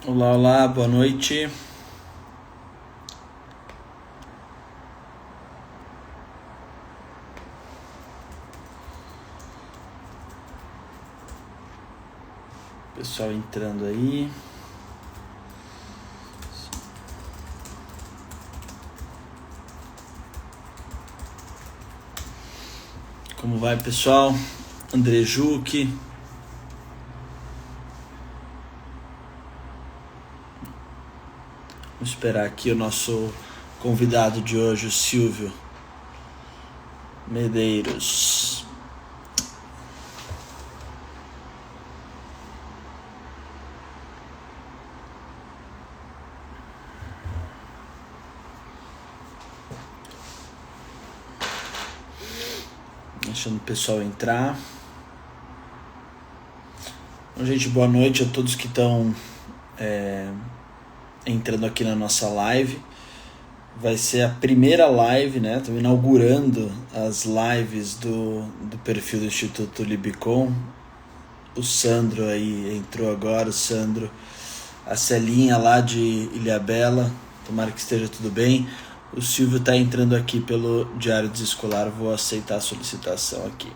Olá, olá, boa noite. Pessoal entrando aí. Como vai, pessoal? André Juque. Vamos esperar aqui o nosso convidado de hoje, o Silvio Medeiros. Deixando o pessoal entrar. Bom, gente, boa noite a todos que estão entrando aqui na nossa live. Vai ser a primeira live, né? Estamos inaugurando as lives do perfil do Instituto Libicon. O Sandro aí entrou agora, o Sandro. A Celinha lá de Ilhabela, tomara que esteja tudo bem. O Silvio está entrando aqui pelo Diário Desescolar, vou aceitar a solicitação aqui.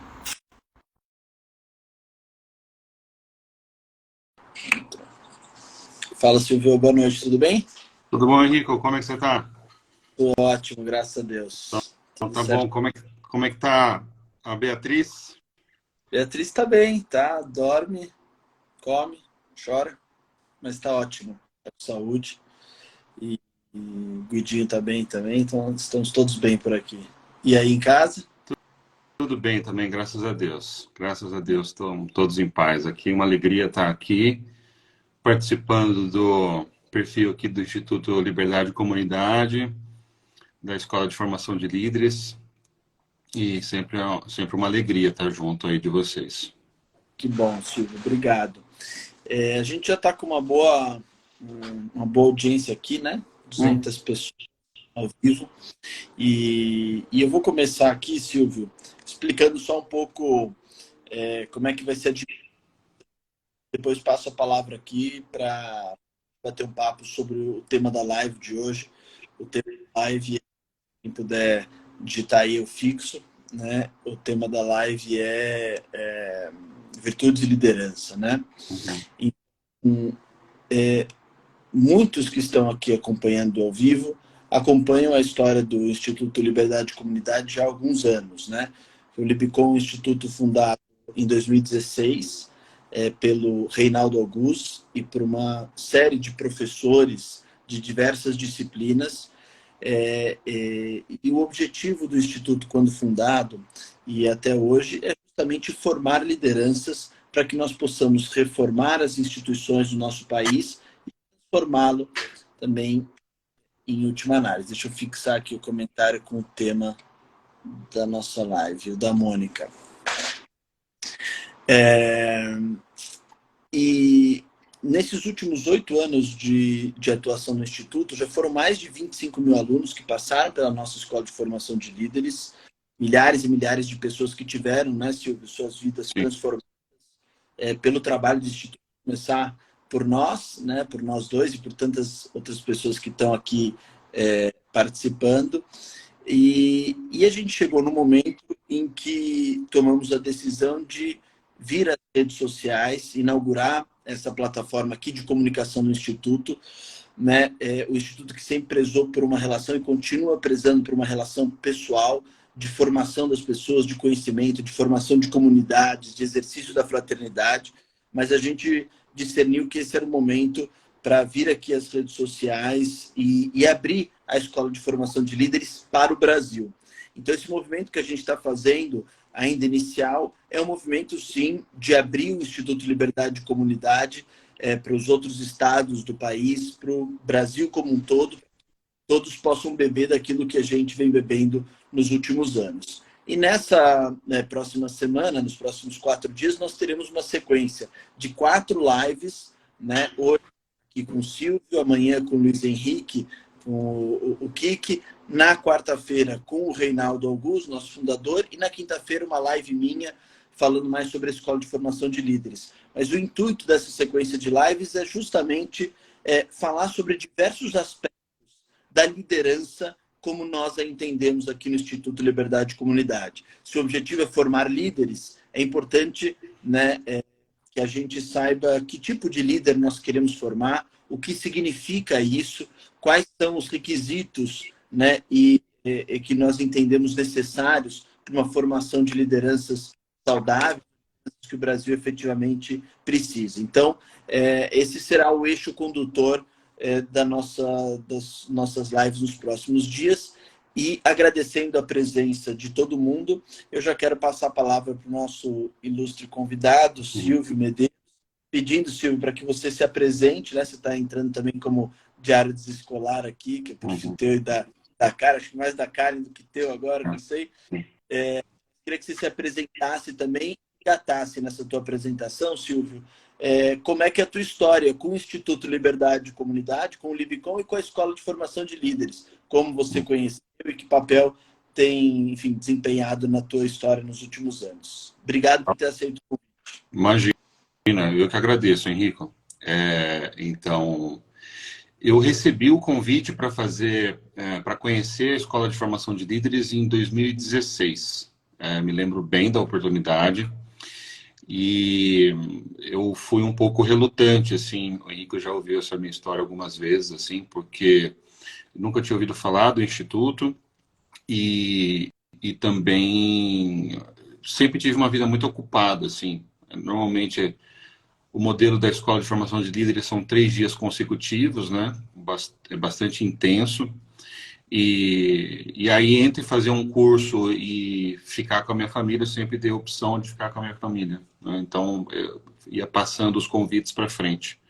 Fala, Silvio, boa noite, tudo bem? Tudo bom, Henrico? Como é que você tá? Tô ótimo, graças a Deus. Então Tudo tá certo. bom. Como é que tá a Beatriz? Beatriz tá bem, tá? Dorme, come, chora, mas tá ótimo. Tá com saúde. E o Guidinho tá bem também, então estamos todos bem por aqui. E aí em casa? Tudo bem também, graças a Deus. Graças a Deus, estamos todos em paz aqui. Uma alegria estar aqui, participando do perfil aqui do Instituto Liberdade e Comunidade, da Escola de Formação de Líderes. E sempre uma alegria estar junto aí de vocês. Que bom, Silvio, obrigado. A gente já está com uma boa audiência aqui, né? Hum, 200 pessoas ao vivo. E eu vou começar aqui, Silvio, explicando só um pouco como é que vai ser a dinâmica. Depois passo a palavra aqui para bater um papo sobre o tema da live de hoje. O tema da live, quem puder digitar aí, eu fixo. Né? O tema da live é virtudes e liderança, né? uhum. Então, muitos que estão aqui acompanhando ao vivo acompanham a história do Instituto Liberdade e Comunidade já há alguns anos, né? O Libicom é um instituto fundado em 2016 pelo Reinaldo Augusto e por uma série de professores de diversas disciplinas. E o objetivo do Instituto, quando fundado e até hoje, é justamente formar lideranças para que nós possamos reformar as instituições do nosso país formá-lo também em última análise. Deixa eu fixar aqui o comentário com o tema da nossa live, o da Mônica. E nesses últimos 8 anos de atuação no Instituto, já foram mais de 25 mil alunos que passaram pela nossa escola de formação de líderes, milhares e milhares de pessoas que tiveram, né, Silvio, suas vidas Sim. transformadas pelo trabalho do Instituto, começar por nós, né, por nós dois e por tantas outras pessoas que estão aqui participando. E a gente chegou no momento em que tomamos a decisão de vir às redes sociais, inaugurar essa plataforma aqui de comunicação do Instituto, né? O Instituto que sempre prezou por uma relação e continua prezando por uma relação pessoal, de formação das pessoas, de conhecimento, de formação de comunidades, de exercício da fraternidade, mas a gente discerniu que esse era o momento para vir aqui às redes sociais e abrir a escola de formação de líderes para o Brasil. Então, esse movimento que a gente está fazendo, ainda inicial, é um movimento, sim, de abrir o Instituto Liberdade e Comunidade para os outros estados do país, para o Brasil como um todo, todos possam beber daquilo que a gente vem bebendo nos últimos anos. E nessa próxima semana, nos próximos 4 dias, nós teremos uma sequência de 4 lives, né? Hoje aqui com o Silvio, amanhã com o Luiz Henrique, com o Kiki, na quarta-feira com o Reinaldo Augusto, nosso fundador, e na quinta-feira uma live minha falando mais sobre a Escola de Formação de Líderes. Mas o intuito dessa sequência de lives é justamente falar sobre diversos aspectos da liderança como nós a entendemos aqui no Instituto Liberdade e Comunidade. Se o objetivo é formar líderes, é importante, né, que a gente saiba que tipo de líder nós queremos formar, o que significa isso, quais são os requisitos, né, e que nós entendemos necessários para uma formação de lideranças saudáveis, que o Brasil efetivamente precisa. Então, esse será o eixo condutor das nossas lives nos próximos dias. E agradecendo a presença de todo mundo, eu já quero passar a palavra para o nosso ilustre convidado, Silvio Medeiros, pedindo, Silvio, para que você se apresente, né? Você está entrando também como diário desescolar aqui, que é perfil teu e da Karen, acho que mais da Karen do que teu agora, não sei. Queria que você se apresentasse também, engatasse nessa tua apresentação, Silvio, como é que é a tua história com o Instituto Liberdade e Comunidade, com o Libicom e com a Escola de Formação de Líderes, como você conheceu e que papel tem, enfim, desempenhado na tua história nos últimos anos. Obrigado por ter aceito o convite. Imagina, eu que agradeço, Henrico. Então, eu recebi o convite para para conhecer a Escola de Formação de Líderes em 2016. Me lembro bem da oportunidade. E eu fui um pouco relutante, assim, o Henrique já ouviu essa minha história algumas vezes, assim, porque nunca tinha ouvido falar do Instituto e também sempre tive uma vida muito ocupada, assim. Normalmente, o modelo da Escola de Formação de Líderes são 3 dias consecutivos, né? É bastante intenso. E aí, entre fazer um curso e ficar com a minha família, eu sempre dei a opção de ficar com a minha família, né? Então, eu ia passando os convites para frente.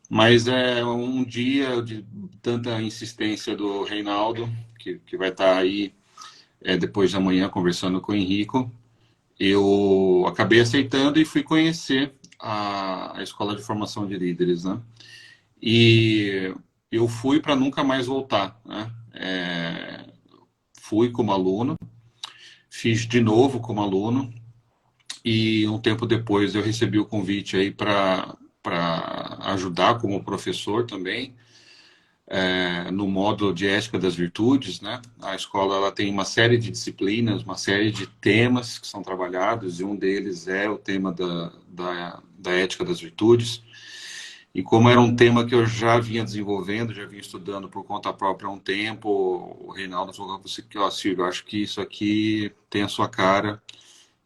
Mas um dia de tanta insistência do Reinaldo, que vai estar aí depois de amanhã conversando com o Henrico, eu acabei aceitando e fui conhecer a Escola de Formação de Líderes, né? E eu fui para nunca mais voltar, né? Fui como aluno, fiz de novo como aluno, e um tempo depois eu recebi o convite aí para ajudar como professor também, no módulo de Ética das Virtudes, né? A escola ela tem uma série de disciplinas, uma série de temas que são trabalhados, e um deles é o tema da Ética das Virtudes. E como era um tema que eu já vinha desenvolvendo, já vinha estudando por conta própria há um tempo, o Reinaldo falou para você que, ó, Silvio, acho que isso aqui tem a sua cara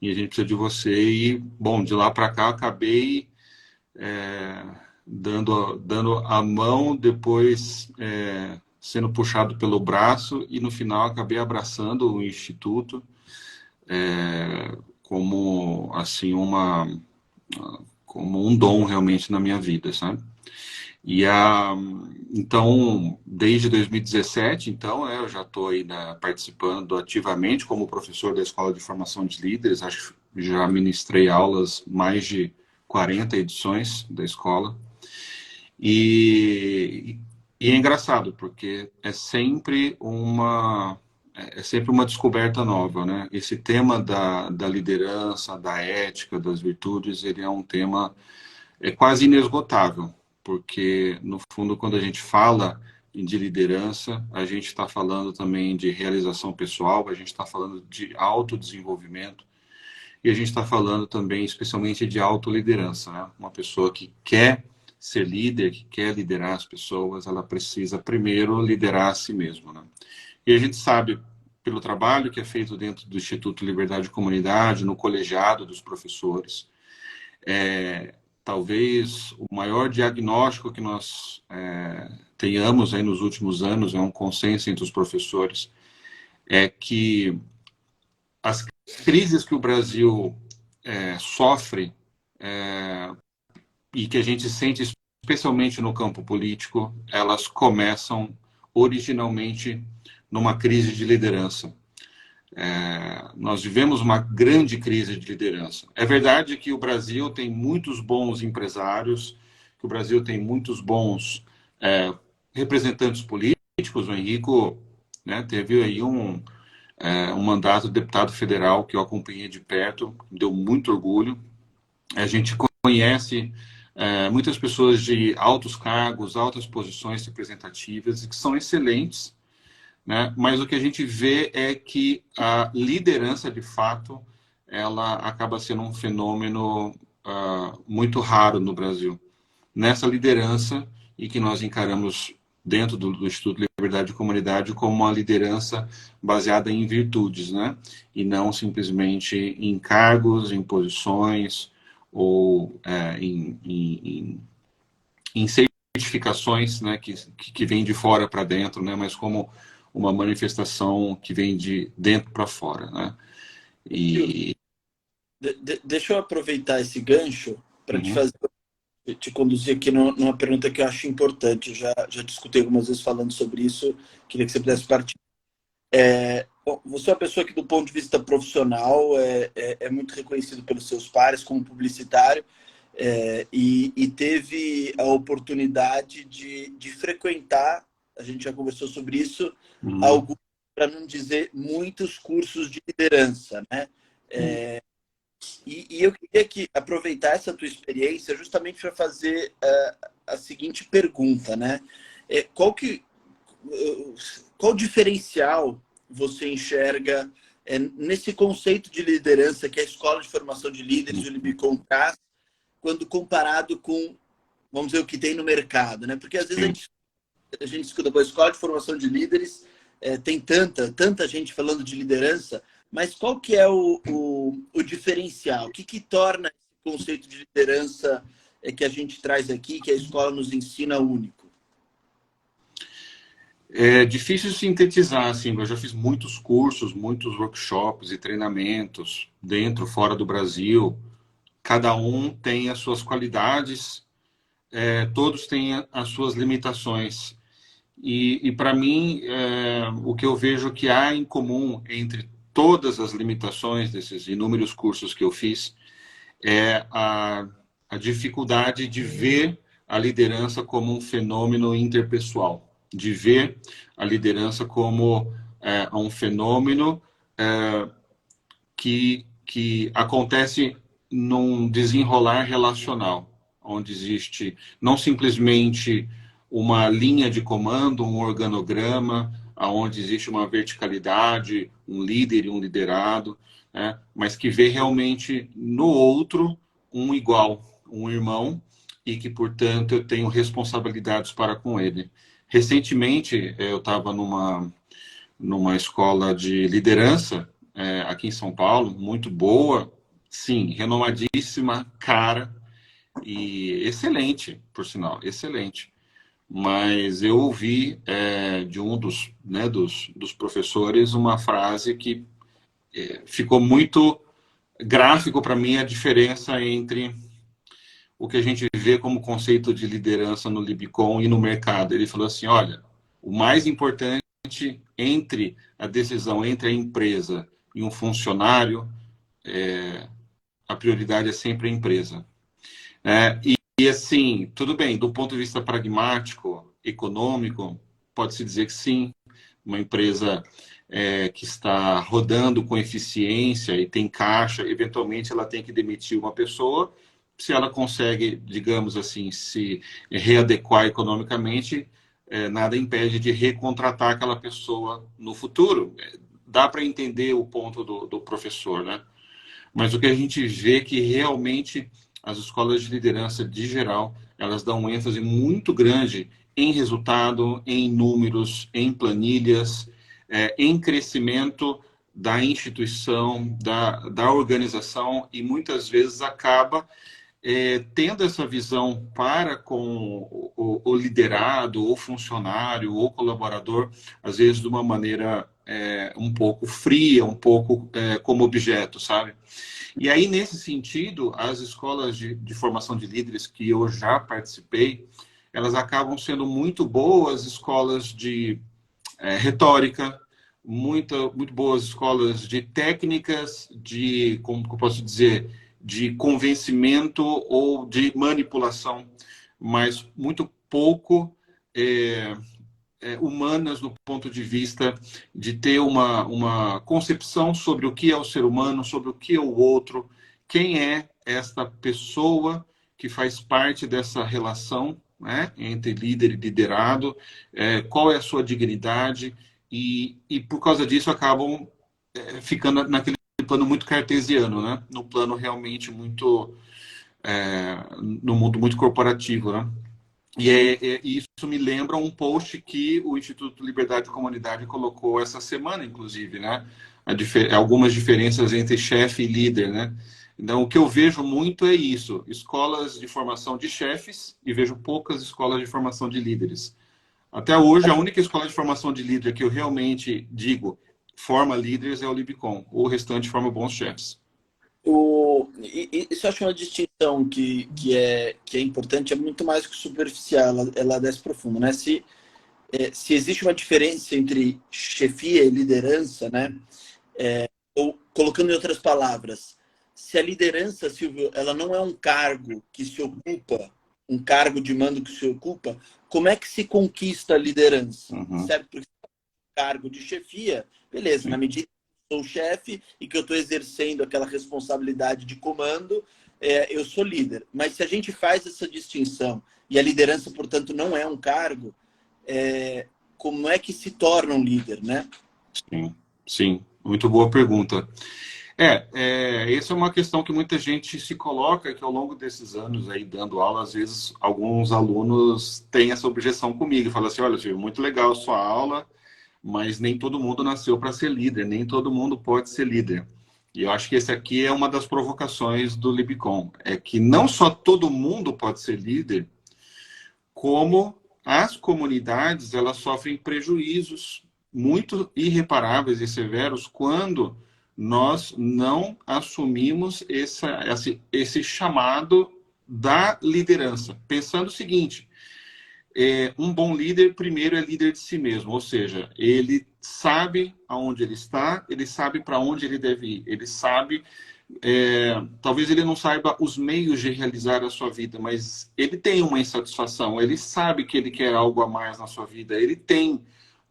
e a gente precisa de você. E, bom, de lá para cá, eu acabei dando a mão, depois sendo puxado pelo braço e, no final, acabei abraçando o Instituto como, assim, como um dom realmente na minha vida, sabe? Então, desde 2017, então, eu já estou aí participando ativamente como professor da Escola de Formação de Líderes. Acho que já ministrei aulas, mais de 40 edições da escola. E é engraçado, porque é sempre uma descoberta nova, né? Esse tema da liderança, da ética, das virtudes, ele é um tema quase inesgotável, porque, no fundo, quando a gente fala de liderança, a gente está falando também de realização pessoal, a gente está falando de autodesenvolvimento, e a gente está falando também, especialmente, de autoliderança, né? Uma pessoa que quer ser líder, que quer liderar as pessoas, ela precisa primeiro liderar a si mesma, né? E a gente sabe, pelo trabalho que é feito dentro do Instituto Liberdade e Comunidade, no colegiado dos professores, talvez o maior diagnóstico que nós tenhamos aí nos últimos anos, é um consenso entre os professores, é que as crises que o Brasil sofre e que a gente sente especialmente no campo político, elas começam originalmente numa crise de liderança. Nós vivemos uma grande crise de liderança. É verdade que o Brasil tem muitos bons empresários, que o Brasil tem muitos bons representantes políticos. O Henrico, né, teve aí um mandato de deputado federal que eu acompanhei de perto, me deu muito orgulho. A gente conhece muitas pessoas de altos cargos, altas posições representativas, que são excelentes, né? Mas o que a gente vê é que a liderança, de fato, ela acaba sendo um fenômeno muito raro no Brasil. Nessa liderança, e que nós encaramos dentro do Instituto Liberdade e Comunidade como uma liderança baseada em virtudes, né? E não simplesmente em cargos, em posições ou em certificações, né? Que vêm de fora para dentro, né? Mas como uma manifestação que vem de dentro para fora, né? E Deixa eu aproveitar esse gancho para uhum, te conduzir aqui numa pergunta que eu acho importante. Eu já discutei algumas vezes falando sobre isso, queria que você pudesse partir. Bom, você é uma pessoa que, do ponto de vista profissional, é muito reconhecido pelos seus pares como publicitário, e teve a oportunidade de frequentar, a gente já conversou sobre isso, uhum, alguns, para não dizer muitos cursos de liderança, né? E eu queria aproveitar essa tua experiência justamente para fazer a seguinte pergunta, né? Qual qual diferencial você enxerga nesse conceito de liderança que a Escola de Formação de Líderes, o uhum, Libicon, traz, quando comparado com, vamos dizer, o que tem no mercado, né? Porque às vezes sim. a gente escuta, a Escola de Formação de Líderes tem tanta gente falando de liderança, mas qual que é o diferencial? O que torna esse conceito de liderança que a gente traz aqui, que a escola nos ensina, único? É difícil sintetizar, assim, eu já fiz muitos cursos, muitos workshops e treinamentos dentro, fora do Brasil. Cada um tem as suas qualidades, todos têm as suas limitações. E para mim, o que eu vejo que há em comum entre todas as limitações desses inúmeros cursos que eu fiz é a dificuldade de ver a liderança como um fenômeno interpessoal, de ver a liderança como um fenômeno que acontece num desenrolar relacional, onde existe não simplesmente uma linha de comando, um organograma, onde existe uma verticalidade, um líder e um liderado, né? Mas que vê realmente no outro um igual, um irmão, e que, portanto, eu tenho responsabilidades para com ele. Recentemente, eu estava numa escola de liderança aqui em São Paulo, muito boa, sim, renomadíssima, cara e excelente, por sinal, excelente. Mas eu ouvi de um dos professores uma frase que ficou muito gráfico para mim a diferença entre o que a gente vê como conceito de liderança no Libicon e no mercado. Ele falou assim, olha, o mais importante entre a decisão entre a empresa e um funcionário, a prioridade é sempre a empresa. E assim, tudo bem, do ponto de vista pragmático, econômico, pode-se dizer que sim, uma empresa que está rodando com eficiência e tem caixa, eventualmente ela tem que demitir uma pessoa. Se ela consegue, digamos assim, se readequar economicamente, nada impede de recontratar aquela pessoa no futuro. Dá para entender o ponto do professor, né? Mas o que a gente vê é que realmente as escolas de liderança, de geral, elas dão um ênfase muito grande em resultado, em números, em planilhas, em crescimento da instituição, da organização, e muitas vezes acaba tendo essa visão para com o liderado, ou funcionário, ou colaborador, às vezes de uma maneira um pouco fria, um pouco como objeto, sabe? E aí, nesse sentido, as escolas de formação de líderes que eu já participei, elas acabam sendo muito boas escolas de retórica, muito boas escolas de técnicas, como eu posso dizer, de convencimento ou de manipulação, mas muito pouco humanas no ponto de vista de ter uma concepção sobre o que é o ser humano, sobre o que é o outro, quem é esta pessoa que faz parte dessa relação, né, entre líder e liderado, qual é a sua dignidade, e por causa disso acabam ficando naquele plano muito cartesiano, né, no plano realmente muito, no mundo muito corporativo, né? E isso me lembra um post que o Instituto Liberdade e Comunidade colocou essa semana, inclusive, né? Algumas diferenças entre chefe e líder, né? Então, o que eu vejo muito é isso: escolas de formação de chefes, e vejo poucas escolas de formação de líderes. Até hoje, a única escola de formação de líder que eu realmente digo forma líderes é o Libicon. O restante forma bons chefes. Isso eu acho uma distinção que é importante, é muito mais que superficial, ela desce profundo, né? Se existe uma diferença entre chefia e liderança, né? Ou, colocando em outras palavras, se a liderança, Silvio, ela não é um cargo que se ocupa, um cargo de mando que se ocupa, como é que se conquista a liderança? Uhum. Certo? Porque cargo de chefia, beleza, na Sim. medida que eu sou chefe e que eu estou exercendo aquela responsabilidade de comando, eu sou líder. Mas se a gente faz essa distinção e a liderança, portanto, não é um cargo, como é que se torna um líder, né? Sim, sim, muito boa pergunta. Essa é uma questão que muita gente se coloca, que ao longo desses anos aí dando aula, às vezes alguns alunos têm essa objeção comigo, falam assim, olha, Silvio, muito legal a sua aula, mas nem todo mundo nasceu para ser líder, nem todo mundo pode ser líder. E eu acho que esse aqui é uma das provocações do Libicon, é que não só todo mundo pode ser líder, como as comunidades elas sofrem prejuízos muito irreparáveis e severos quando nós não assumimos esse chamado da liderança. Pensando o seguinte, um bom líder, primeiro, é líder de si mesmo, ou seja, ele sabe aonde ele está, ele sabe para onde ele deve ir, ele sabe talvez ele não saiba os meios de realizar a sua vida, mas ele tem uma insatisfação, ele sabe que ele quer algo a mais na sua vida, ele tem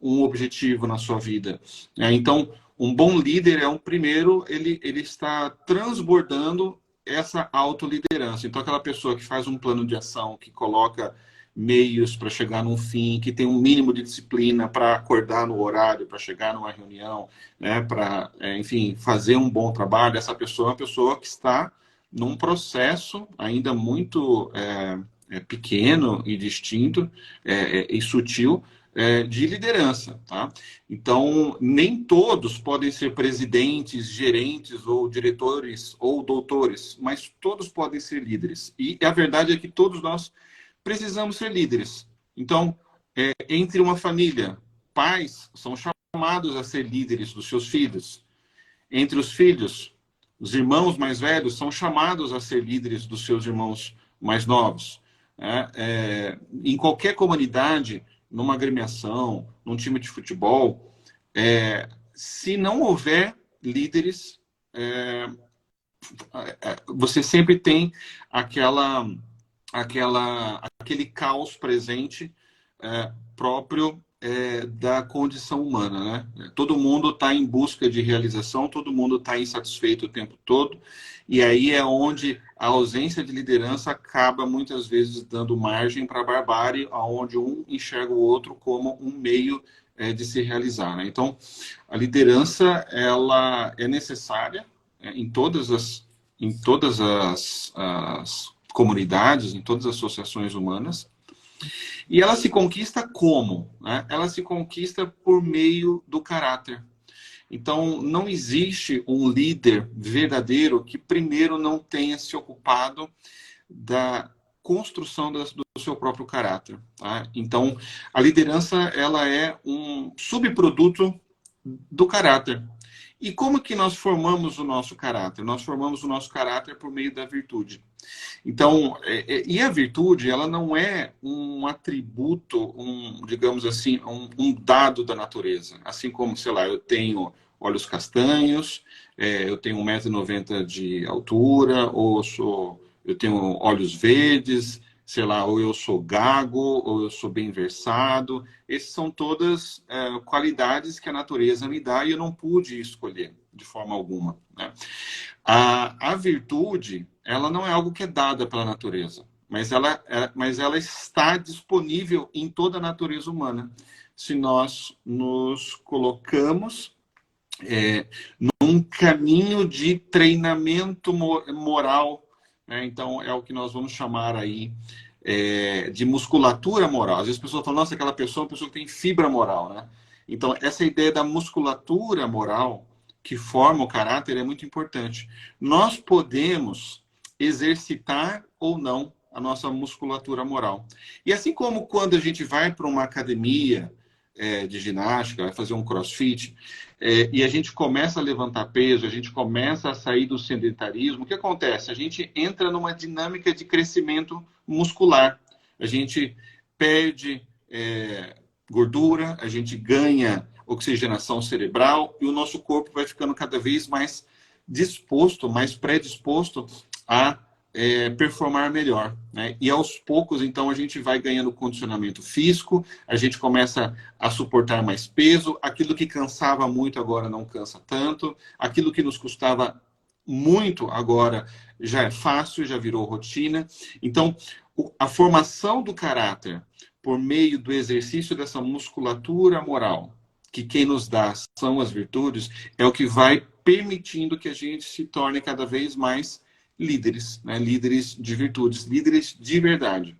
um objetivo na sua vida. Então, um bom líder é primeiro, ele está transbordando essa autoliderança. Então, aquela pessoa que faz um plano de ação, que coloca meios para chegar num fim, que tem um mínimo de disciplina para acordar no horário, para chegar numa reunião, né, para, enfim, fazer um bom trabalho. Essa pessoa é uma pessoa que está num processo ainda muito pequeno e distinto e sutil de liderança, tá? Então, nem todos podem ser presidentes, gerentes ou diretores ou doutores, mas todos podem ser líderes. E a verdade é que todos nós precisamos ser líderes. Então, entre uma família, pais são chamados a ser líderes dos seus filhos. Entre os filhos, os irmãos mais velhos são chamados a ser líderes dos seus irmãos mais novos. Em qualquer comunidade, numa agremiação, num time de futebol, se não houver líderes, você sempre tem aquele caos presente próprio da condição humana, né? Todo mundo está em busca de realização, todo mundo está insatisfeito o tempo todo, e aí é onde a ausência de liderança acaba muitas vezes dando margem para a barbárie, onde um enxerga o outro como um meio de se realizar, né? Então, a liderança ela é necessária em todas as comunidades, em todas as associações humanas. E ela se conquista como? Né? Ela se conquista por meio do caráter. Então, não existe um líder verdadeiro que primeiro não tenha se ocupado da construção do seu próprio caráter. Tá? Então, a liderança ela é um subproduto do caráter. E como que nós formamos o nosso caráter? Nós formamos o nosso caráter por meio da virtude. Então, e a virtude, ela não é um atributo, digamos assim, um dado da natureza. Assim como, sei lá, eu tenho olhos castanhos, eu tenho 1,90 m de altura, ou eu tenho olhos verdes, sei lá, ou eu sou gago, ou eu sou bem versado. Essas são todas qualidades que a natureza me dá e eu não pude escolher de forma alguma, né? A virtude, ela não é algo que é dada pela natureza, mas ela está disponível em toda a natureza humana, se nós nos colocamos num caminho de treinamento moral, né? Então, é o que nós vamos chamar aí de musculatura moral. Às vezes as pessoas falam, nossa, aquela pessoa é uma pessoa que tem fibra moral, né? Então, essa ideia da musculatura moral que forma o caráter é muito importante. Nós podemos exercitar ou não a nossa musculatura moral. E assim como quando a gente vai para uma academia de ginástica, vai fazer um crossfit, e a gente começa a levantar peso, a gente começa a sair do sedentarismo, o que acontece? A gente entra numa dinâmica de crescimento muscular. A gente perde gordura, a gente ganha oxigenação cerebral e o nosso corpo vai ficando cada vez mais disposto, mais predisposto a performar melhor, né? E aos poucos, então, a gente vai ganhando condicionamento físico, a gente começa a suportar mais peso, aquilo que cansava muito agora não cansa tanto, aquilo que nos custava muito agora já é fácil, já virou rotina. Então, a formação do caráter por meio do exercício dessa musculatura moral, que quem nos dá são as virtudes, é o que vai permitindo que a gente se torne cada vez mais líderes, né? Líderes de virtudes, líderes de verdade.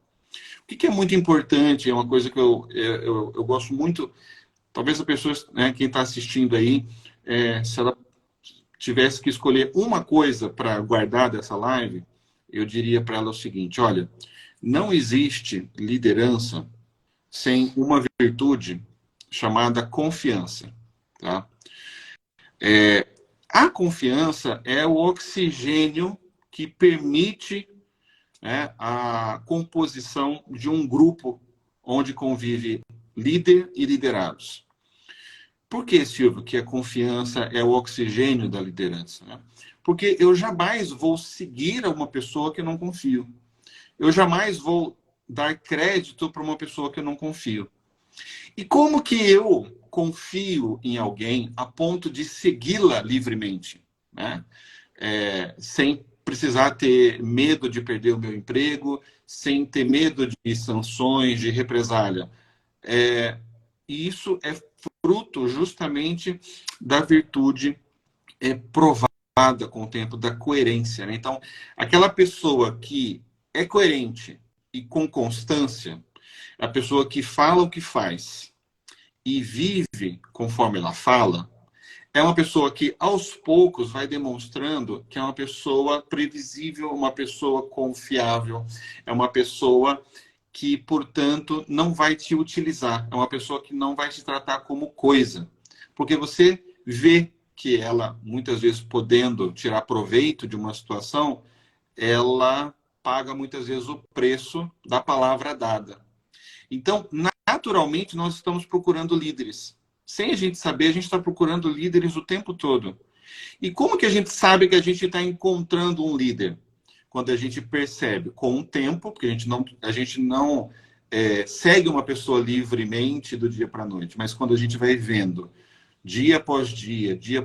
O que é muito importante, é uma coisa que eu gosto muito, talvez a pessoa, né, quem está assistindo aí, se ela tivesse que escolher uma coisa para guardar dessa live, eu diria para ela o seguinte, olha, não existe liderança sem uma virtude chamada confiança, tá? A confiança é o oxigênio que permite, né, a composição de um grupo onde convive líder e liderados. Por que, Silvio, que a confiança é o oxigênio da liderança? Né? Porque eu jamais vou seguir a uma pessoa que eu não confio. Eu jamais vou dar crédito para uma pessoa que eu não confio. E como que eu confio em alguém a ponto de segui-la livremente, né? Sem precisar ter medo de perder o meu emprego, sem ter medo de sanções, de represália. E isso é fruto justamente da virtude provada com o tempo, da coerência, né? Então, aquela pessoa que é coerente e com constância, a pessoa que fala o que faz e vive conforme ela fala, é uma pessoa que, aos poucos, vai demonstrando que é uma pessoa previsível, uma pessoa confiável, é uma pessoa que, portanto, não vai te utilizar, é uma pessoa que não vai te tratar como coisa. Porque você vê que ela, muitas vezes, podendo tirar proveito de uma situação, ela paga, muitas vezes, o preço da palavra dada. Então, naturalmente, nós estamos procurando líderes. Sem a gente saber, a gente está procurando líderes o tempo todo. E como que a gente sabe que a gente está encontrando um líder? Quando a gente percebe com o tempo, porque a gente não segue uma pessoa livremente do dia para a noite, mas quando a gente vai vendo dia após dia que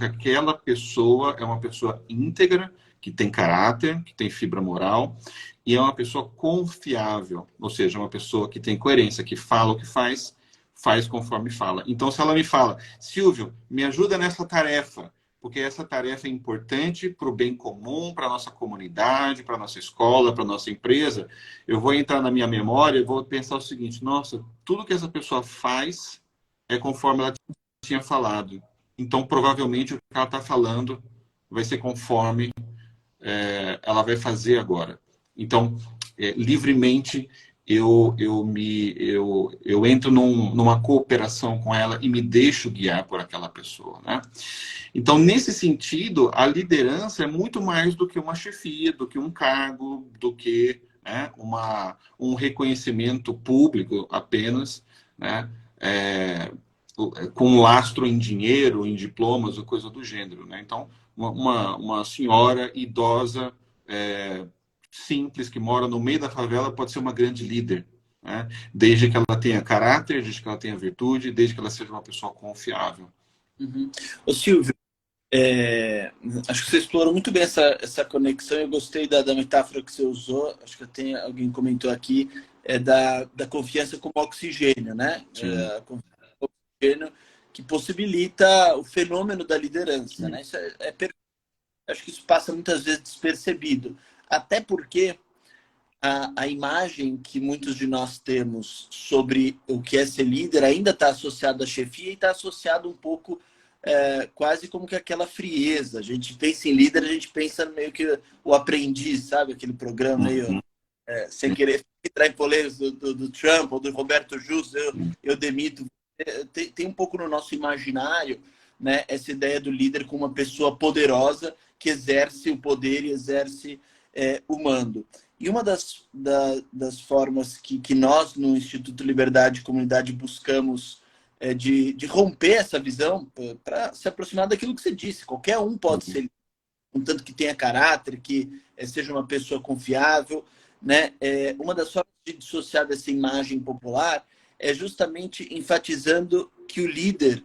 aquela pessoa é uma pessoa íntegra, que tem caráter, que tem fibra moral, e é uma pessoa confiável, ou seja, uma pessoa que tem coerência, que fala o que faz, faz conforme fala. Então, se ela me fala, Silvio, me ajuda nessa tarefa, porque essa tarefa é importante para o bem comum, para a nossa comunidade, para a nossa escola, para a nossa empresa, eu vou entrar na minha memória e vou pensar o seguinte, nossa, tudo que essa pessoa faz é conforme ela tinha falado. Então, provavelmente, o que ela está falando vai ser conforme ela vai fazer agora. Então, livremente, eu entro numa cooperação com ela e me deixo guiar por aquela pessoa, né? Então, nesse sentido, a liderança é muito mais do que uma chefia, do que um cargo, do que, né, um reconhecimento público apenas, né? Com lastro em dinheiro, em diplomas ou coisa do gênero, né? Então, uma senhora idosa, simples, que mora no meio da favela, pode ser uma grande líder, né? Desde que ela tenha caráter, desde que ela tenha virtude, desde que ela seja uma pessoa confiável. Uhum. Ô, Silvio, Acho que você explorou muito bem essa conexão. Eu gostei da metáfora que você usou. Acho que tem, alguém comentou aqui, da confiança como oxigênio, né? Sim, A confiança como oxigênio que possibilita o fenômeno da liderança, né? Isso acho que isso passa muitas vezes despercebido. Até porque a imagem que muitos de nós temos sobre o que é ser líder ainda está associado à chefia e está associado um pouco quase como que aquela frieza. A gente pensa em líder, a gente pensa meio que o aprendiz, sabe? Aquele programa meio uhum, sem querer entrar em polêmicas do Trump ou do Roberto Justus, sim, eu demito. Tem um pouco no nosso imaginário, né, essa ideia do líder como uma pessoa poderosa que exerce o poder e exerce o mando. E uma das formas que nós, no Instituto Liberdade e Comunidade, buscamos de romper essa visão para se aproximar daquilo que você disse. Qualquer um pode uhum. ser, contanto que tenha caráter, que seja uma pessoa confiável, né? Uma das formas de dissociar dessa imagem popular é justamente enfatizando que o líder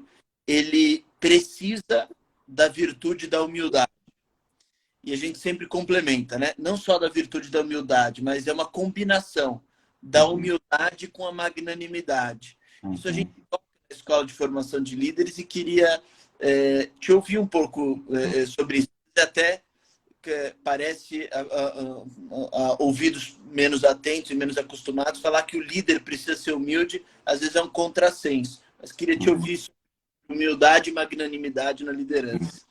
ele precisa da virtude da humildade. E a gente sempre complementa, né? Não só da virtude da humildade, mas é uma combinação da Uhum, humildade com a magnanimidade. Isso a gente uhum. toca na Escola de Formação de Líderes e queria te ouvir um pouco sobre isso. Até que parece a ouvidos menos atentos e menos acostumados falar que o líder precisa ser humilde, às vezes é um contrassenso. Mas queria te Uhum. ouvir sobre humildade e magnanimidade na liderança.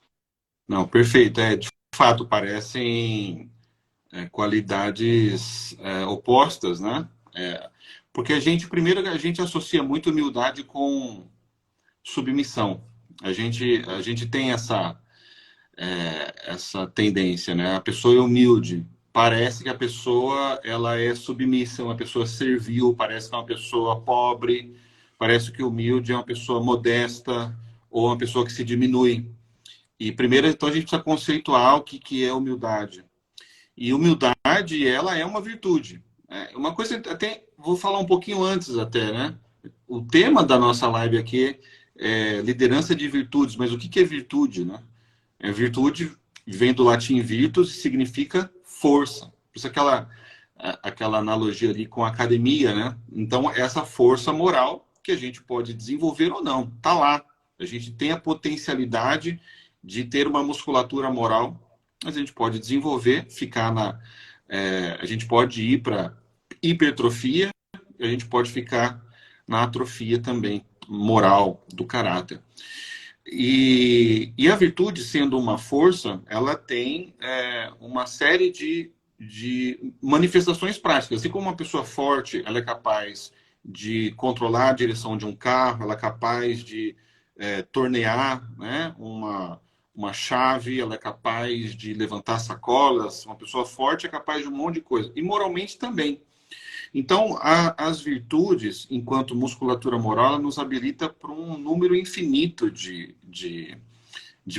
Não, perfeito. De fato, parecem qualidades opostas, né? Porque primeiro, a gente associa muito humildade com submissão. A gente tem essa tendência, né? A pessoa é humilde. Parece que a pessoa ela é submissa, uma pessoa servil, parece que é uma pessoa pobre, parece que humilde é uma pessoa modesta ou uma pessoa que se diminui. E primeiro, então, a gente precisa conceituar o que é humildade. E humildade, ela é uma virtude. Uma coisa, até vou falar um pouquinho antes até, né? O tema da nossa live aqui é liderança de virtudes, mas o que é virtude, né? Virtude vem do latim virtus e significa força. Por isso aquela analogia ali com a academia, né? Então, essa força moral que a gente pode desenvolver ou não, tá lá. A gente tem a potencialidade de ter uma musculatura moral, mas a gente pode desenvolver, a gente pode ir para hipertrofia, a gente pode ficar na atrofia também moral do caráter. E a virtude, sendo uma força, ela tem uma série de manifestações práticas. Assim como uma pessoa forte, ela é capaz de controlar a direção de um carro, ela é capaz de tornear, né, uma chave, ela é capaz de levantar sacolas. Uma pessoa forte é capaz de um monte de coisa. E moralmente também. Então, as virtudes, enquanto musculatura moral, ela nos habilita para um número infinito de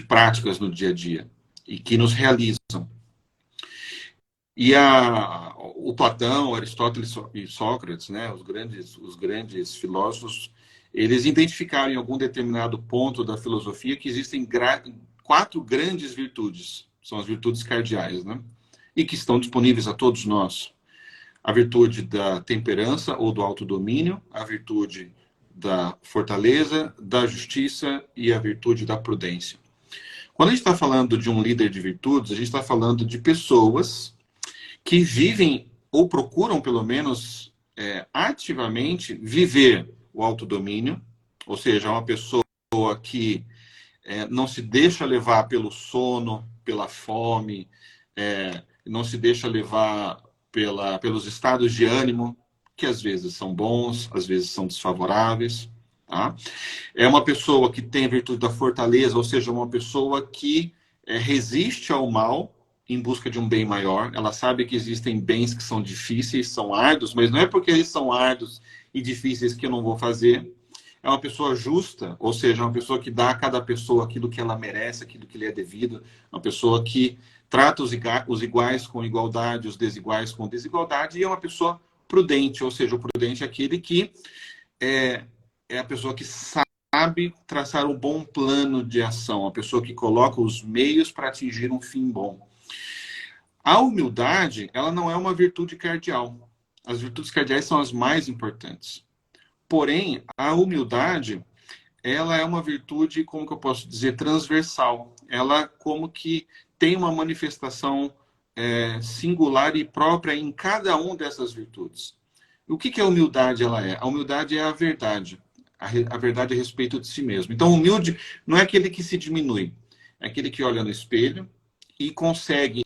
práticas no dia a dia e que nos realizam. E o Platão, Aristóteles e Sócrates, né, os grandes filósofos, eles identificaram em algum determinado ponto da filosofia que existem 4 grandes virtudes, são as virtudes cardeais, né, e que estão disponíveis a todos nós. A virtude da temperança ou do autodomínio, a virtude da fortaleza, da justiça e a virtude da prudência. Quando a gente está falando de um líder de virtudes, a gente está falando de pessoas que vivem ou procuram, pelo menos, ativamente viver o autodomínio, ou seja, uma pessoa que não se deixa levar pelo sono, pela fome, não se deixa levar pelos estados de ânimo, que às vezes são bons, às vezes são desfavoráveis. Tá? É uma pessoa que tem a virtude da fortaleza, ou seja, uma pessoa que resiste ao mal em busca de um bem maior. Ela sabe que existem bens que são difíceis, são árduos, mas não é porque eles são árduos e difíceis que eu não vou fazer. É uma pessoa justa, ou seja, uma pessoa que dá a cada pessoa aquilo que ela merece, aquilo que lhe é devido, uma pessoa que trata os iguais com igualdade, os desiguais com desigualdade, e é uma pessoa prudente, ou seja, o prudente é aquele que é a pessoa que sabe sabe traçar um bom plano de ação, a pessoa que coloca os meios para atingir um fim bom. A humildade, ela não é uma virtude cardeal. As virtudes cardeais são as mais importantes. Porém, a humildade, ela é uma virtude, como que eu posso dizer, transversal. Ela como que tem uma manifestação singular e própria em cada uma dessas virtudes. O que a humildade ela é? A humildade é a verdade. A verdade a respeito de si mesmo. Então, humilde não é aquele que se diminui. É aquele que olha no espelho e consegue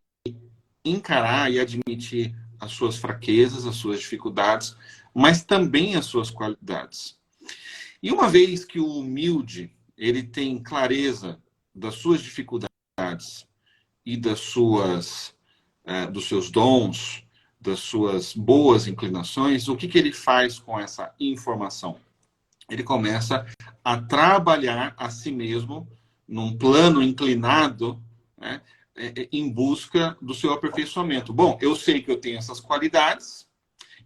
encarar e admitir as suas fraquezas, as suas dificuldades, mas também as suas qualidades. E uma vez que o humilde ele tem clareza das suas dificuldades e dos seus dons, das suas boas inclinações, o que ele faz com essa informação? Ele começa a trabalhar a si mesmo num plano inclinado, né, em busca do seu aperfeiçoamento. Bom, eu sei que eu tenho essas qualidades,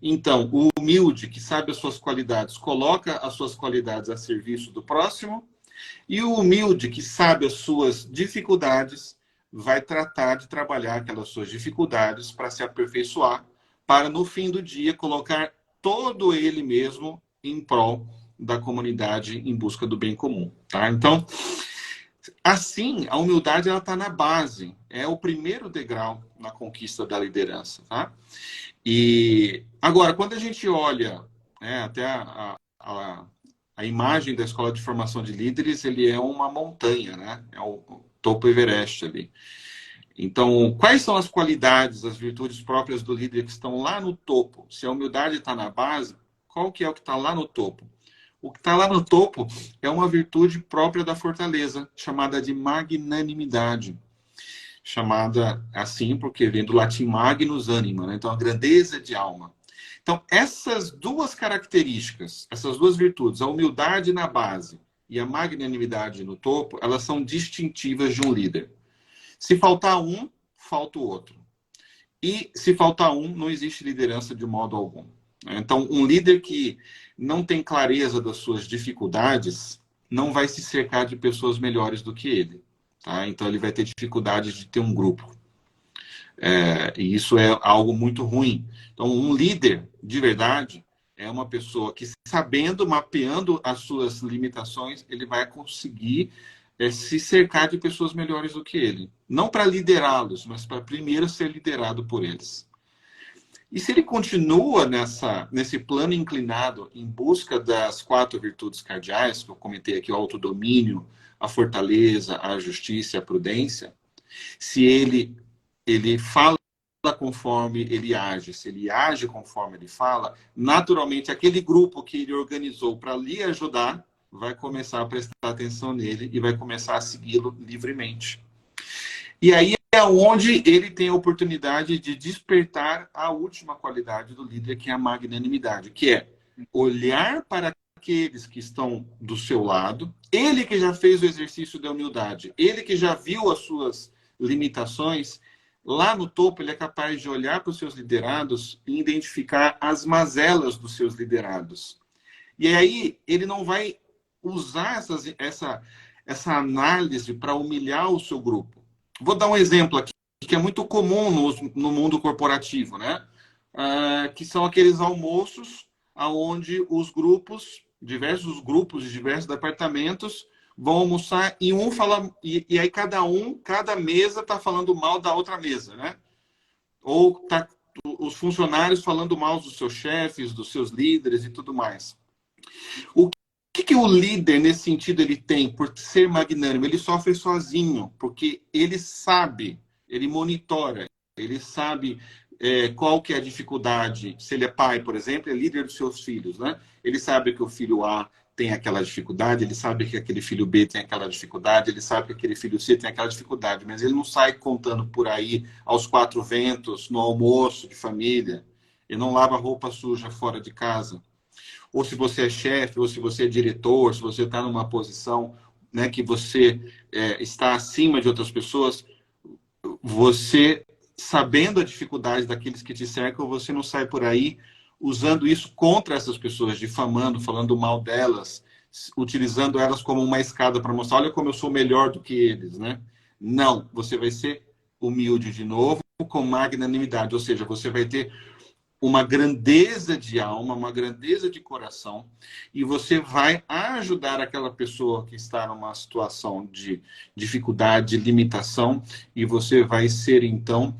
então o humilde que sabe as suas qualidades coloca as suas qualidades a serviço do próximo, e o humilde que sabe as suas dificuldades vai tratar de trabalhar aquelas suas dificuldades para se aperfeiçoar, para no fim do dia colocar todo ele mesmo em prol da comunidade em busca do bem comum, tá? Então, assim, a humildade ela está na base, é o primeiro degrau na conquista da liderança, tá? E agora, quando a gente olha, né, até a imagem da Escola de Formação de Líderes, ele é uma montanha, né? É o topo Everest ali. Então, quais são as qualidades, as virtudes próprias do líder que estão lá no topo? Se a humildade está na base, qual que é o que está lá no topo? O que está lá no topo é uma virtude própria da fortaleza, chamada de magnanimidade. Chamada assim porque vem do latim magnus anima, né? Então a grandeza de alma. Então essas duas características, essas duas virtudes, a humildade na base e a magnanimidade no topo, elas são distintivas de um líder. Se faltar um, falta o outro. E se faltar um, não existe liderança de modo algum. Então, um líder que não tem clareza das suas dificuldades não vai se cercar de pessoas melhores do que ele. Tá? Então, ele vai ter dificuldade de ter um grupo. E isso é algo muito ruim. Então, um líder, de verdade, é uma pessoa que, sabendo, mapeando as suas limitações, ele vai conseguir se cercar de pessoas melhores do que ele. Não para liderá-los, mas para primeiro ser liderado por eles. E se ele continua nesse plano inclinado em busca das 4 virtudes cardeais, que eu comentei aqui, o autodomínio, a fortaleza, a justiça e a prudência, se ele fala conforme ele age, se ele age conforme ele fala, naturalmente aquele grupo que ele organizou para lhe ajudar vai começar a prestar atenção nele e vai começar a segui-lo livremente. E aí é onde ele tem a oportunidade de despertar a última qualidade do líder, que é a magnanimidade, que é olhar para aqueles que estão do seu lado, ele que já fez o exercício da humildade, ele que já viu as suas limitações, lá no topo ele é capaz de olhar para os seus liderados e identificar as mazelas dos seus liderados. E aí ele não vai usar essa análise para humilhar o seu grupo. Vou dar um exemplo aqui, que é muito comum no mundo corporativo, né? Que são aqueles almoços onde os grupos, diversos grupos de diversos departamentos, vão almoçar e um fala. E aí cada mesa está falando mal da outra mesa, né? Ou tá os funcionários falando mal dos seus chefes, dos seus líderes e tudo mais. O que o líder, nesse sentido, ele tem por ser magnânimo? Ele sofre sozinho, porque ele sabe, ele monitora, ele sabe qual que é a dificuldade. Se ele é pai, por exemplo, é líder dos seus filhos, né? Ele sabe que o filho A tem aquela dificuldade, ele sabe que aquele filho B tem aquela dificuldade, ele sabe que aquele filho C tem aquela dificuldade, mas ele não sai contando por aí aos 4 ventos, no almoço de família, ele não lava roupa suja fora de casa. Ou se você é chefe, ou se você é diretor, se você está numa posição, né, que você está acima de outras pessoas, você, sabendo a dificuldade daqueles que te cercam, você não sai por aí usando isso contra essas pessoas, difamando, falando mal delas, utilizando elas como uma escada para mostrar, olha como eu sou melhor do que eles, né? Não, você vai ser humilde de novo, com magnanimidade, ou seja, você vai ter uma grandeza de alma, uma grandeza de coração, e você vai ajudar aquela pessoa que está numa situação de dificuldade, de limitação, e você vai ser, então,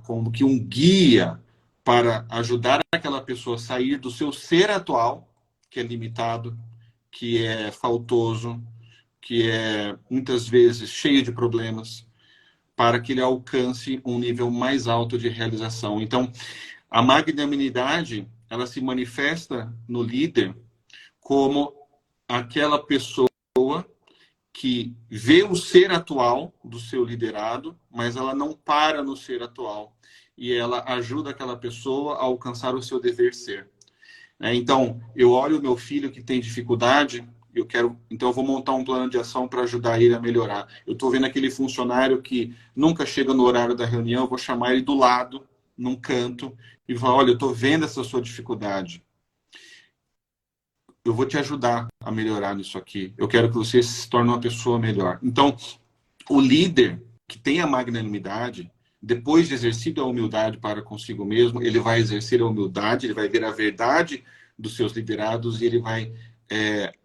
como que um guia para ajudar aquela pessoa a sair do seu ser atual, que é limitado, que é faltoso, que é muitas vezes cheio de problemas, para que ele alcance um nível mais alto de realização. Então, a magnanimidade, ela se manifesta no líder como aquela pessoa que vê o ser atual do seu liderado, mas ela não para no ser atual. E ela ajuda aquela pessoa a alcançar o seu dever ser. Então, eu olho o meu filho que tem dificuldade, então eu vou montar um plano de ação para ajudar ele a melhorar. Eu estou vendo aquele funcionário que nunca chega no horário da reunião, eu vou chamar ele do lado, num canto, e falar, olha, eu estou vendo essa sua dificuldade. Eu vou te ajudar a melhorar nisso aqui. Eu quero que você se torne uma pessoa melhor. Então, o líder que tem a magnanimidade, depois de exercido a humildade para consigo mesmo, ele vai exercer a humildade, ele vai ver a verdade dos seus liderados e ele vai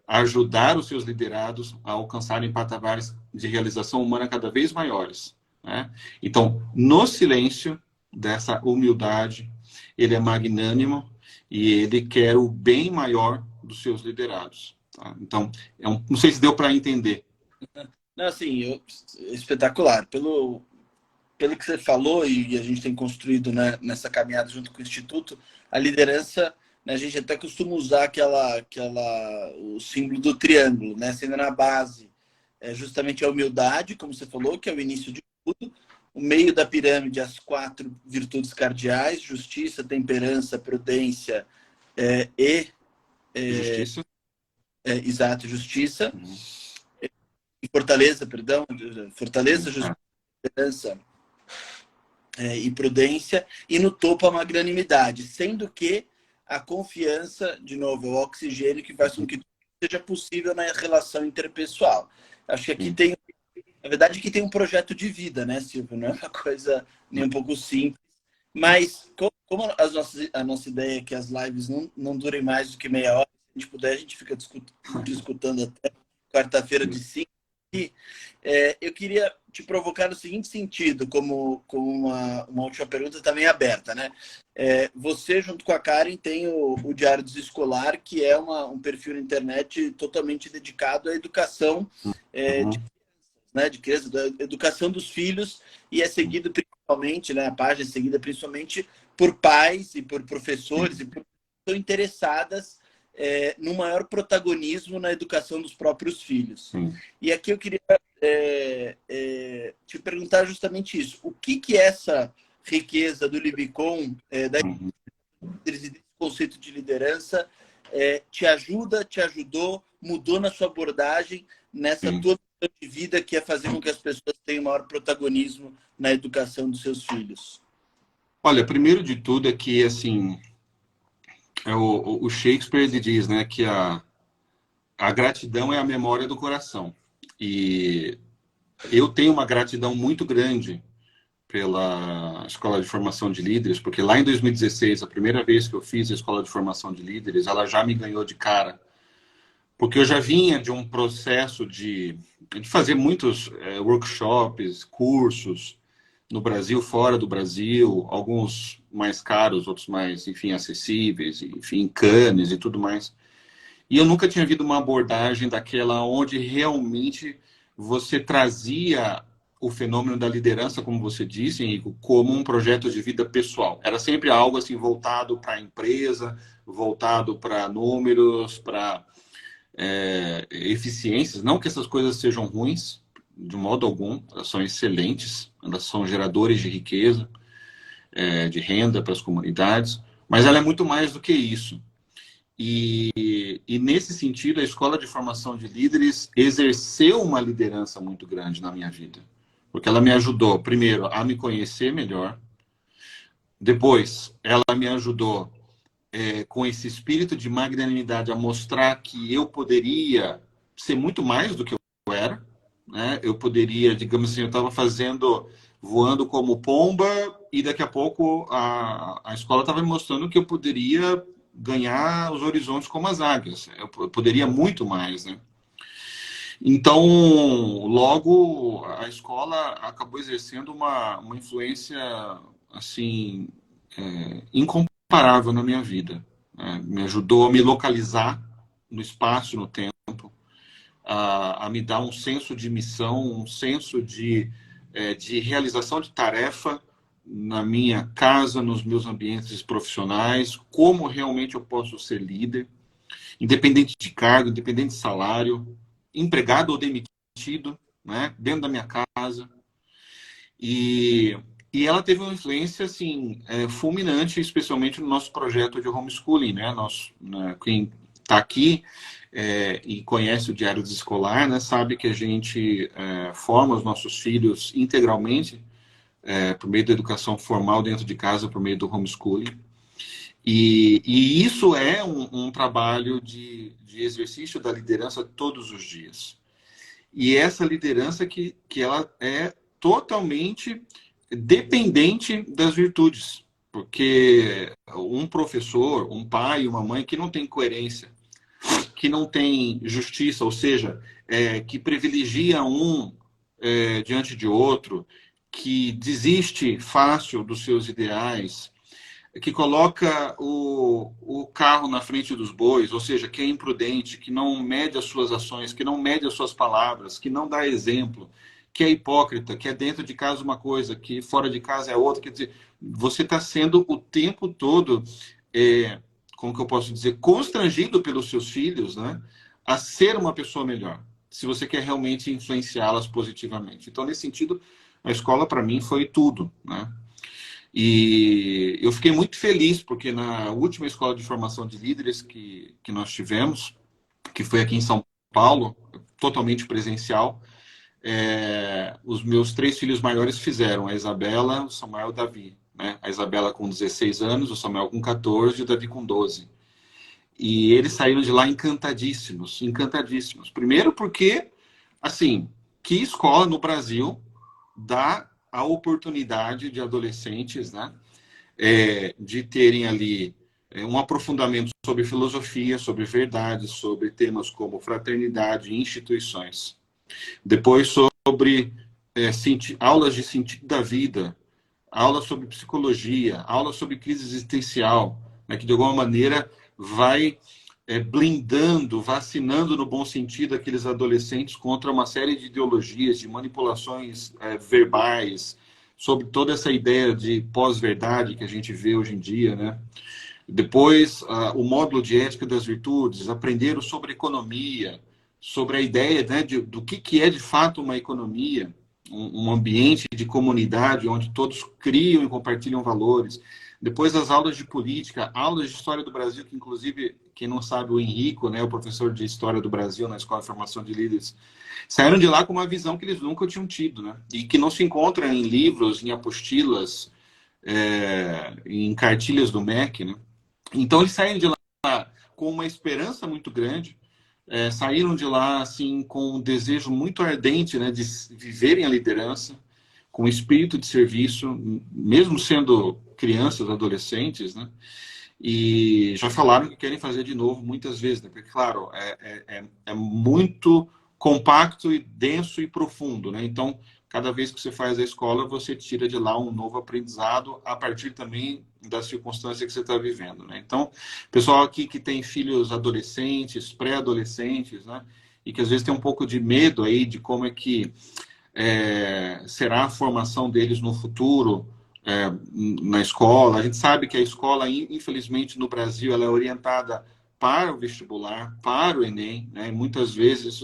ajudar os seus liderados a alcançarem patamares de realização humana cada vez maiores. Né? Então, no silêncio dessa humildade, ele é magnânimo e ele quer o bem maior dos seus liderados. Tá? Então, não sei se deu para entender. Não, assim, espetacular. Pelo que você falou, e a gente tem construído, né, nessa caminhada junto com o Instituto, a liderança, né, a gente até costuma usar o símbolo do triângulo, né, sendo na base justamente a humildade, como você falou, que é o início de tudo, o meio da pirâmide, as 4 virtudes cardeais: justiça, temperança, prudência e... Justiça. Exato, justiça. E fortaleza, perdão. Fortaleza, justiça e prudência. E no topo, a magnanimidade. Sendo que a confiança, de novo, é o oxigênio que faz com que tudo seja possível na relação interpessoal. Acho que aqui tem... Na verdade, aqui tem um projeto de vida, né, Silvio? Não é uma coisa nem um pouco simples. Mas, como a nossa ideia é que as lives não durem mais do que meia hora, se a gente puder, a gente fica discutindo até quarta-feira de 5. Eu queria te provocar no seguinte sentido, como uma última pergunta também aberta, né? Você, junto com a Karen, tem o Diário Desescolar, que é um perfil na internet totalmente dedicado à educação de crianças, da educação dos filhos, e é seguido principalmente, né, a página é seguida principalmente por pais e por professores e por pessoas que estão interessadas no maior protagonismo na educação dos próprios filhos. E aqui eu queria te perguntar justamente isso. O que essa riqueza do Libicon, desse conceito de liderança, te ajudou, mudou na sua abordagem, nessa tua de vida, que é fazer com que as pessoas tenham maior protagonismo na educação dos seus filhos? Olha, primeiro de tudo é que, assim, o Shakespeare ele diz, né, que a gratidão é a memória do coração. E eu tenho uma gratidão muito grande pela Escola de Formação de Líderes, porque lá em 2016, a primeira vez que eu fiz a Escola de Formação de Líderes, ela já me ganhou de cara. Porque eu já vinha de um processo de fazer muitos workshops, cursos no Brasil, fora do Brasil, alguns mais caros, outros mais, enfim, acessíveis, enfim, Cannes e tudo mais. E eu nunca tinha visto uma abordagem daquela onde realmente você trazia o fenômeno da liderança, como você disse, Henrico, como um projeto de vida pessoal. Era sempre algo assim voltado para a empresa, voltado para números, para eficiências. Não que essas coisas sejam ruins, de modo algum, elas são excelentes, elas são geradores de riqueza, de renda para as comunidades, mas ela é muito mais do que isso. E nesse sentido, a Escola de Formação de Líderes exerceu uma liderança muito grande na minha vida. Porque ela me ajudou, primeiro, a me conhecer melhor. Depois, ela me ajudou com esse espírito de magnanimidade, a mostrar que eu poderia ser muito mais do que eu era, né? Eu poderia, digamos assim, eu estava voando como pomba, e daqui a pouco a escola estava me mostrando que eu poderia ganhar os horizontes como as águias. Eu poderia muito mais, né? Então, logo, a escola acabou exercendo uma influência, assim, incomparável na minha vida, né? Me ajudou a me localizar no espaço, no tempo, a me dar um senso de missão, um senso de realização de tarefa na minha casa, nos meus ambientes profissionais, como realmente eu posso ser líder, independente de cargo, independente de salário, empregado ou demitido, né, dentro da minha casa. E ela teve uma influência assim, fulminante, especialmente no nosso projeto de homeschooling, né? Quem está aqui e conhece o Diário Desescolar, né, sabe que a gente forma os nossos filhos integralmente por meio da educação formal dentro de casa, por meio do homeschooling. E isso é um trabalho de exercício da liderança todos os dias. E essa liderança que ela é totalmente dependente das virtudes. Porque um professor, um pai, uma mãe que não tem coerência, que não tem justiça, ou seja, que privilegia diante de outro, que desiste fácil dos seus ideais, que coloca o carro na frente dos bois, ou seja, que é imprudente, que não mede as suas ações, que não mede as suas palavras, que não dá exemplo, que é hipócrita, que é dentro de casa uma coisa, que fora de casa é outra. Quer dizer, você está sendo o tempo todo, como que eu posso dizer, constrangido pelos seus filhos, né, a ser uma pessoa melhor, se você quer realmente influenciá-las positivamente. Então, nesse sentido, a escola para mim foi tudo, né? E eu fiquei muito feliz, porque na última escola de formação de líderes que nós tivemos, que foi aqui em São Paulo, totalmente presencial, os meus 3 filhos maiores fizeram, a Isabela, o Samuel e o Davi. Né? A Isabela com 16 anos, o Samuel com 14 e o Davi com 12. E eles saíram de lá encantadíssimos, encantadíssimos. Primeiro porque, assim, que escola no Brasil dá a oportunidade de adolescentes, né, de terem ali um aprofundamento sobre filosofia, sobre verdades, sobre temas como fraternidade e instituições. Depois sobre aulas de sentido da vida, aulas sobre psicologia, aulas sobre crise existencial, né, que de alguma maneira vai blindando, vacinando no bom sentido aqueles adolescentes contra uma série de ideologias, de manipulações verbais, sobre toda essa ideia de pós-verdade que a gente vê hoje em dia, né? Depois, o módulo de ética das virtudes, aprenderam sobre economia, sobre a ideia, né, do que é de fato uma economia, um ambiente de comunidade onde todos criam e compartilham valores. Depois as aulas de política, aulas de história do Brasil, que inclusive, quem não sabe, o Henrico, né, o professor de história do Brasil na Escola de Formação de Líderes, saíram de lá com uma visão que eles nunca tinham tido, né? E que não se encontra em livros, em apostilas, em cartilhas do MEC, né? Então eles saíram de lá com uma esperança muito grande, saíram de lá assim com um desejo muito ardente, né, de viverem a liderança, com um espírito de serviço, mesmo sendo crianças, adolescentes, né? E já falaram que querem fazer de novo muitas vezes, né? Porque, claro, é muito compacto e denso e profundo, né? Então, cada vez que você faz a escola, você tira de lá um novo aprendizado a partir também da circunstância que você está vivendo, né? Então, pessoal aqui que tem filhos adolescentes, pré-adolescentes, né? E que às vezes tem um pouco de medo aí de como é que será a formação deles no futuro, na escola. A gente sabe que a escola, infelizmente, no Brasil, ela é orientada para o vestibular, para o Enem, né? E muitas vezes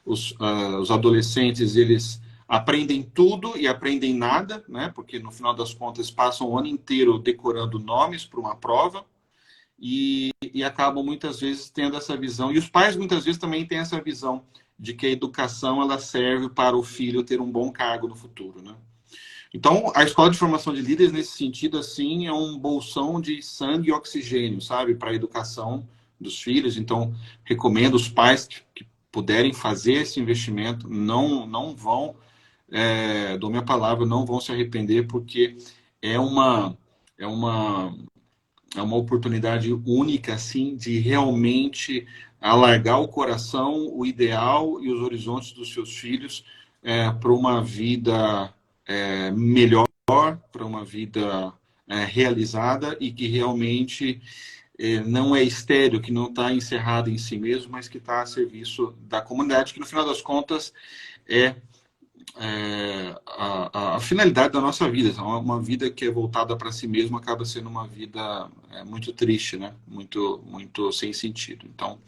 os adolescentes, eles aprendem tudo e aprendem nada, né? Porque no final das contas passam o ano inteiro decorando nomes para uma prova e acabam muitas vezes tendo essa visão. E os pais muitas vezes também têm essa visão de que a educação ela serve para o filho ter um bom cargo no futuro, né? Então, a escola de formação de líderes, nesse sentido, assim, é um bolsão de sangue e oxigênio, sabe, para a educação dos filhos. Então, recomendo os pais que puderem fazer esse investimento, não vão, dou minha palavra, não vão se arrepender, porque é uma, é uma, é uma oportunidade única, assim, de realmente alargar o coração, o ideal e os horizontes dos seus filhos para uma vida melhor, para uma vida realizada e que realmente não é estéril, que não está encerrado em si mesmo, mas que está a serviço da comunidade, que no final das contas é, a finalidade da nossa vida. Então, uma vida que é voltada para si mesmo acaba sendo uma vida muito triste, né? Muito sem sentido. Então,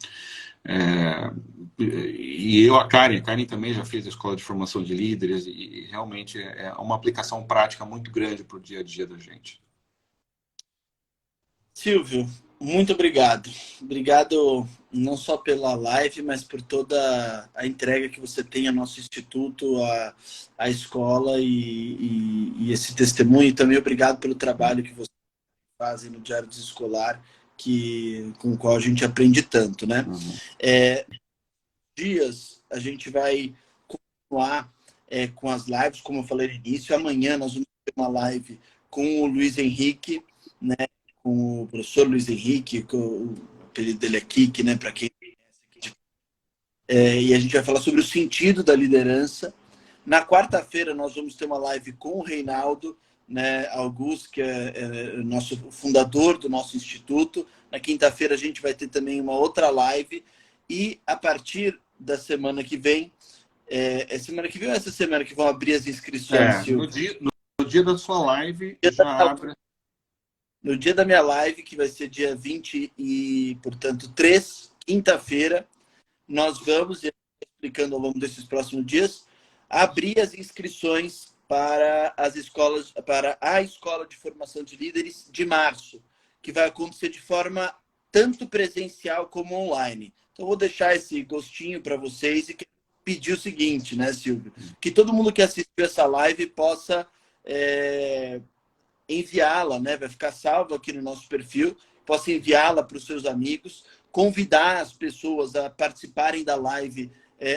e eu, a Karen também já fez a escola de formação de líderes e realmente é uma aplicação prática muito grande para o dia a dia da gente. Silvio, muito obrigado. Obrigado não só pela live, mas por toda a entrega que você tem ao nosso instituto, à escola e esse testemunho. E também obrigado pelo trabalho que você faz no Diário Desescolar, com o qual a gente aprende tanto, né? Uhum. Dias a gente vai continuar com as lives, como eu falei no início. Amanhã nós vamos ter uma live com o Luiz Henrique, né? Com o professor Luiz Henrique, com o apelido dele é Kik, né? Para quem conhece. E a gente vai falar sobre o sentido da liderança. Na quarta-feira nós vamos ter uma live com o Reinaldo, né, Augusto, que é nosso fundador do nosso instituto. Na quinta-feira a gente vai ter também uma outra live. E a partir da semana que vem, semana que vem ou essa semana que vão abrir as inscrições, Silvio? No dia da sua live já abre. No dia da minha live, que vai ser dia 20 e, portanto, 3, quinta-feira, nós vamos, explicando ao longo desses próximos dias, abrir as inscrições para as escolas, para a Escola de Formação de Líderes de março, que vai acontecer de forma tanto presencial como online. Então, vou deixar esse gostinho para vocês e pedir o seguinte, né, Silvio? Que todo mundo que assistiu essa live possa enviá-la, né? Vai ficar salvo aqui no nosso perfil, possa enviá-la para os seus amigos, convidar as pessoas a participarem da live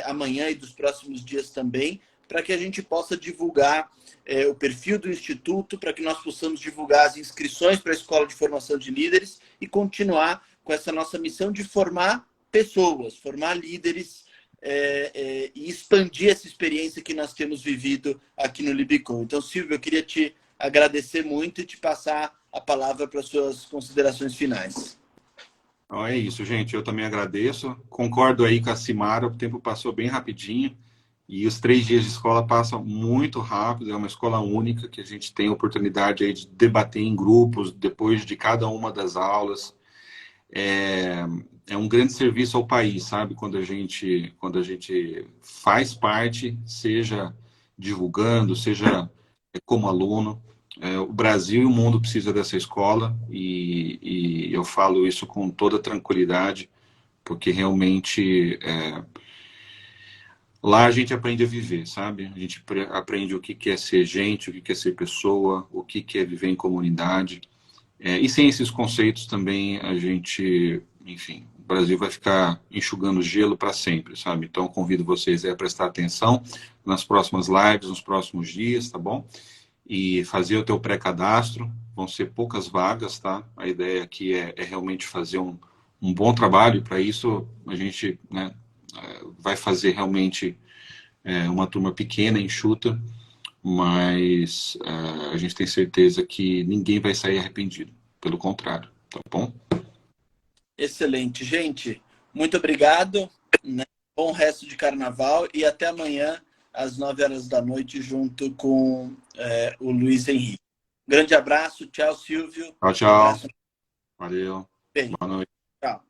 amanhã e dos próximos dias também, para que a gente possa divulgar o perfil do Instituto, para que nós possamos divulgar as inscrições para a Escola de Formação de Líderes e continuar com essa nossa missão de formar pessoas, formar líderes e expandir essa experiência que nós temos vivido aqui no Libicon. Então, Silvio, eu queria te agradecer muito e te passar a palavra para as suas considerações finais. Então é isso, gente. Eu também agradeço. Concordo aí com a Simara, o tempo passou bem rapidinho e os 3 dias de escola passam muito rápido. É uma escola única que a gente tem a oportunidade aí de debater em grupos depois de cada uma das aulas. É um grande serviço ao país, sabe? Quando a gente faz parte, seja divulgando, seja como aluno. O Brasil e o mundo precisam dessa escola e eu falo isso com toda tranquilidade, porque realmente lá a gente aprende a viver, sabe? A gente aprende o que é ser gente, o que é ser pessoa, o que é viver em comunidade. E sem esses conceitos também a gente, enfim, o Brasil vai ficar enxugando gelo para sempre, sabe? Então convido vocês a prestar atenção nas próximas lives, nos próximos dias, tá bom? E fazer o teu pré-cadastro. Vão ser poucas vagas, tá? A ideia aqui é realmente fazer um bom trabalho. Para isso, a gente, né, vai fazer realmente uma turma pequena, enxuta, mas a gente tem certeza que ninguém vai sair arrependido. Pelo contrário, tá bom? Excelente, gente. Muito obrigado. Né? Bom resto de carnaval e até amanhã às 9 horas da noite junto com o Luiz Henrique. Grande abraço. Tchau, Silvio. Tchau, Um tchau. abraço. Valeu. Bem, Boa noite. tchau.